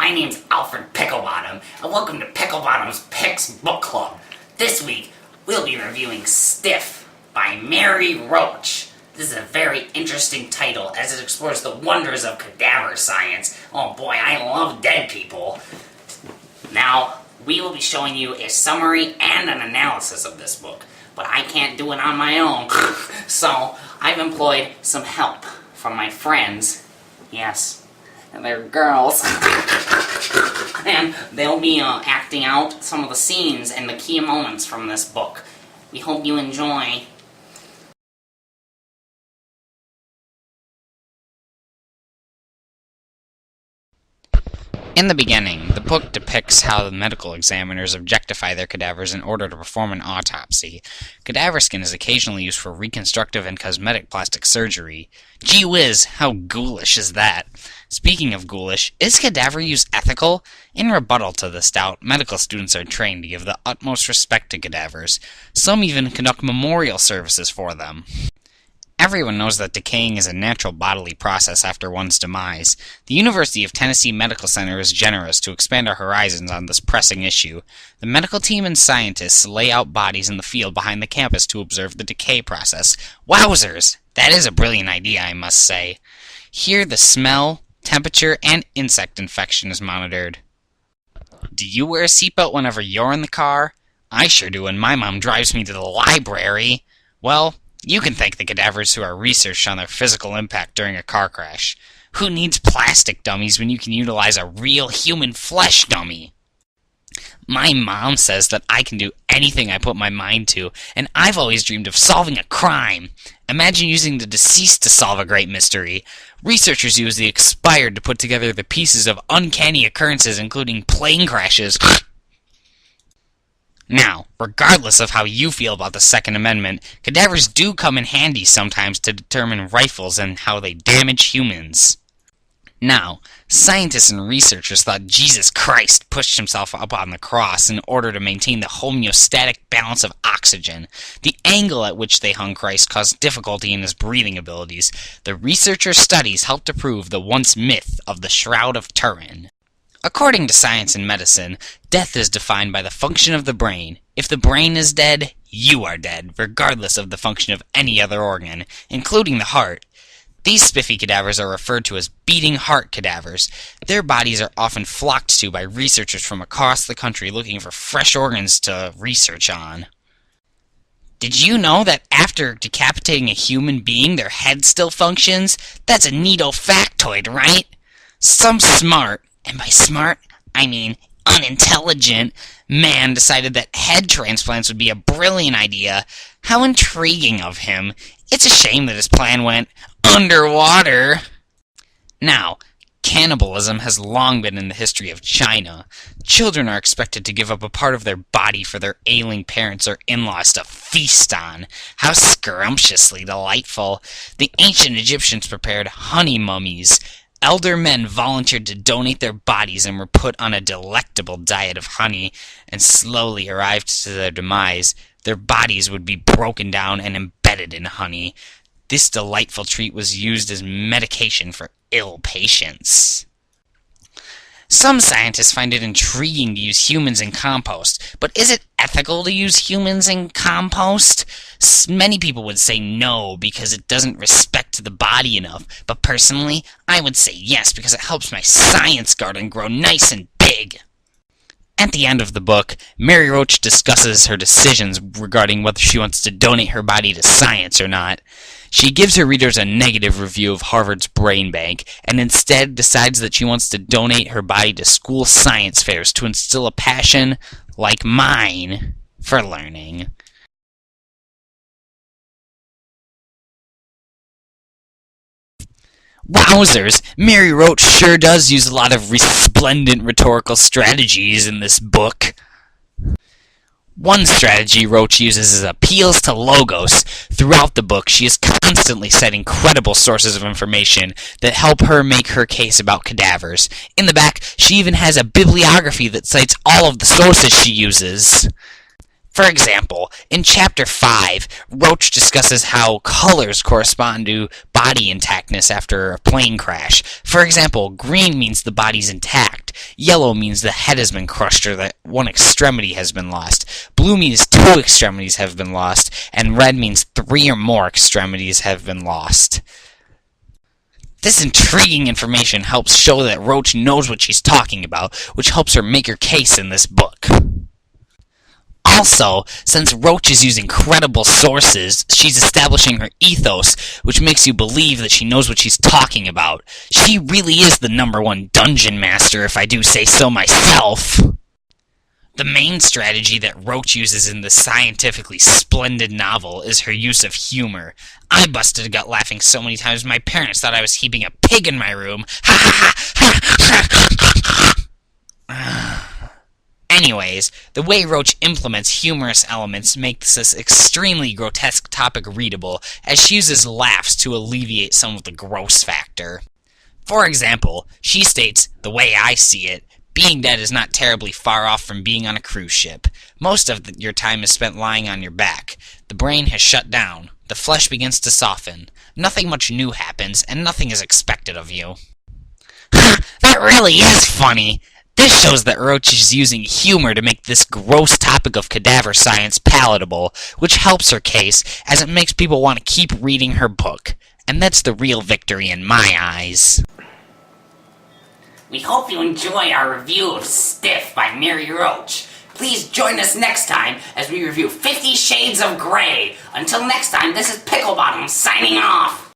my name's Alfred Picklebottom, and welcome to Picklebottom's Picks Book Club. This week, we'll be reviewing Stiff by Mary Roach. This is a very interesting title as it explores the wonders of cadaver science. Oh boy, I love dead people. Now, we will be showing you a summary and an analysis of this book, but I can't do it on my own, so I've employed some help from my friends. Yes, and they're girls. And they'll be acting out some of the scenes and the key moments from this book. We hope you enjoy. In the beginning, the book depicts how the medical examiners objectify their cadavers in order to perform an autopsy. Cadaver skin is occasionally used for reconstructive and cosmetic plastic surgery. Gee whiz, how ghoulish is that? Speaking of ghoulish, is cadaver use ethical? In rebuttal to this doubt, medical students are trained to give the utmost respect to cadavers. Some even conduct memorial services for them. Everyone knows that decaying is a natural bodily process after one's demise. The University of Tennessee Medical Center is generous to expand our horizons on this pressing issue. The medical team and scientists lay out bodies in the field behind the campus to observe the decay process. Wowzers! That is a brilliant idea, I must say. Here the smell, temperature, and insect infection is monitored. Do you wear a seatbelt whenever you're in the car? I sure do when my mom drives me to the library. Well, you can thank the cadavers who are researched on their physical impact during a car crash. Who needs plastic dummies when you can utilize a real human flesh dummy? My mom says that I can do anything I put my mind to, and I've always dreamed of solving a crime. Imagine using the deceased to solve a great mystery. Researchers use the expired to put together the pieces of uncanny occurrences, including plane crashes. Now, regardless of how you feel about the Second Amendment, cadavers do come in handy sometimes to determine rifles and how they damage humans. Now, scientists and researchers thought Jesus Christ pushed himself up on the cross in order to maintain the homeostatic balance of oxygen. The angle at which they hung Christ caused difficulty in his breathing abilities. The researchers' studies helped to prove the once myth of the Shroud of Turin. According to science and medicine, death is defined by the function of the brain. If the brain is dead, you are dead, regardless of the function of any other organ, including the heart. These spiffy cadavers are referred to as beating heart cadavers. Their bodies are often flocked to by researchers from across the country looking for fresh organs to research on. Did you know that after decapitating a human being, their head still functions? That's a neato factoid, right? Some smart, and by smart, I mean unintelligent, man decided that head transplants would be a brilliant idea. How intriguing of him. It's a shame that his plan went underwater. Now, cannibalism has long been in the history of China. Children are expected to give up a part of their body for their ailing parents or in-laws to feast on. How scrumptiously delightful. The ancient Egyptians prepared honey mummies. Elder men volunteered to donate their bodies and were put on a delectable diet of honey and slowly arrived to their demise. Their bodies would be broken down and embedded in honey. This delightful treat was used as medication for ill patients. Some scientists find it intriguing to use humans in compost, but is it ethical to use humans in compost? Many people would say no because it doesn't respect the body enough, but personally, I would say yes because it helps my science garden grow nice and big. At the end of the book, Mary Roach discusses her decisions regarding whether she wants to donate her body to science or not. She gives her readers a negative review of Harvard's brain bank, and instead decides that she wants to donate her body to school science fairs to instill a passion, like mine, for learning. Wowzers! Mary Roach sure does use a lot of resplendent rhetorical strategies in this book. One strategy Roach uses is appeals to logos. Throughout the book, she is constantly citing credible sources of information that help her make her case about cadavers. In the back, she even has a bibliography that cites all of the sources she uses. For example, in Chapter 5, Roach discusses how colors correspond to body intactness after a plane crash. For example, green means the body's intact, yellow means the head has been crushed or that one extremity has been lost, blue means 2 extremities have been lost, and red means 3 or more extremities have been lost. This intriguing information helps show that Roach knows what she's talking about, which helps her make her case in this book. Also, since Roach is using credible sources, she's establishing her ethos, which makes you believe that she knows what she's talking about. She really is the #1 dungeon master, if I do say so myself. The main strategy that Roach uses in this scientifically splendid novel is her use of humor. I busted a gut laughing so many times my parents thought I was heaping a pig in my room. Ha ha ha ha! Anyways, the way Roach implements humorous elements makes this extremely grotesque topic readable, as she uses laughs to alleviate some of the gross factor. For example, she states, "The way I see it, being dead is not terribly far off from being on a cruise ship. Most of your time is spent lying on your back. The brain has shut down. The flesh begins to soften. Nothing much new happens, and nothing is expected of you." That really is funny! This shows that Roach is using humor to make this gross topic of cadaver science palatable, which helps her case, as it makes people want to keep reading her book. And that's the real victory in my eyes. We hope you enjoy our review of Stiff by Mary Roach. Please join us next time as we review 50 Shades of Grey. Until next time, this is Picklebottom signing off.